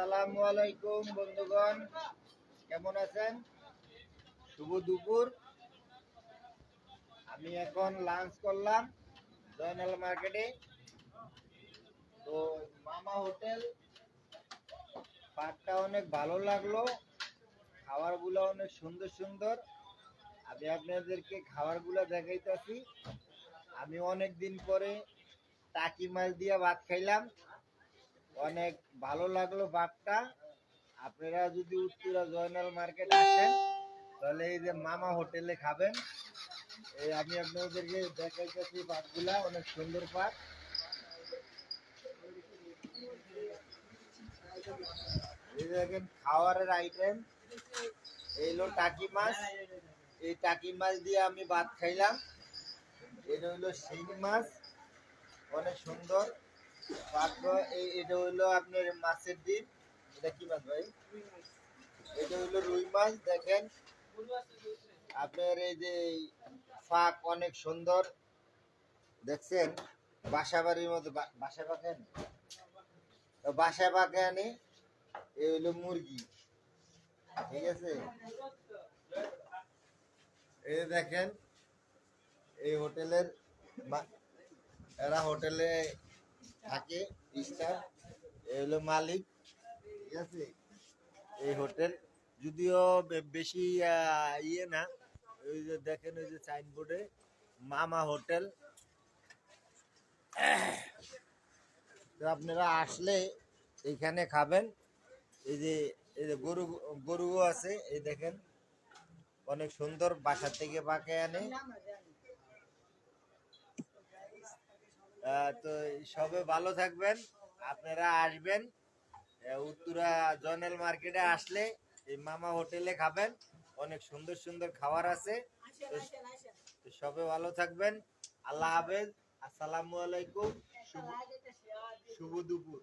আসসালামু আলাইকুম বন্ধুগণ, কেমন আছেন? শুভ দুপুর। আমি এখন লাঞ্চ করলাম জয়নাল মার্কেটে। তো মামা হোটেল পার্কটা অনেক ভালো লাগলো, খাবারগুলো অনেক সুন্দর সুন্দর। আমি আপনাদেরকে খাবারগুলো দেখাইতেছি। আমি অনেক দিন পরে টাকি মাছ দিয়ে ভাত খাইলাম, অনেক ভালো লাগলো ভাতটা। আপনারা যদি উত্তরা জয়নাল মার্কেট আসেন তাহলে এই যে মামা হোটেলে খাবেন। এই আমি আপনাদেরকে দেখাইতেছি ভাতগুলা, অনেক সুন্দর ভাত। এই দেখেন খাওয়ারের আইটেম, এই হলো টাকি মাছ। এই টাকি মাছ দিয়ে আমি ভাত খাইলাম। এটা হইলো শিং মাছ, অনেক সুন্দর। তারপর এটা হইলো আপনার মাছের ডিম। এটা কি মাছ ভাই? এটা হইলো রুই মাছ। দেখেন আপনার এই যে ফাঁক অনেক সুন্দর, দেখছেন? বাসা বাড়ির মধ্যে বাসা পাখেন, বাসা পাখে আনি। এই হইলো মুরগি, ঠিক আছে? এই দেখেন এই হোটেলের এরা হোটেলে থাকে স্টার, এই হলো মালিক, ঠিক আছে? এই হোটেল যদিও বেশি ইয়ে না। ওই যে দেখেন ওই যে সাইনবোর্ডে মামা হোটেল। তো আপনারা আসলে এইখানে খাবেন। এই যে গরুও আছে, এই দেখেন অনেক সুন্দর, বাসা থেকে পাকে আনে। তো সবে ভালো থাকবেন, আপনারা আসবেন উত্তরা জয়নাল মার্কেটে। আসলে এই মামা হোটেলে খাবেন, অনেক সুন্দর সুন্দর খাবার আছে। তো সবে ভালো থাকবেন। আল্লাহ হাফেজ, আসসালামু আলাইকুম, শুভ দুপুর।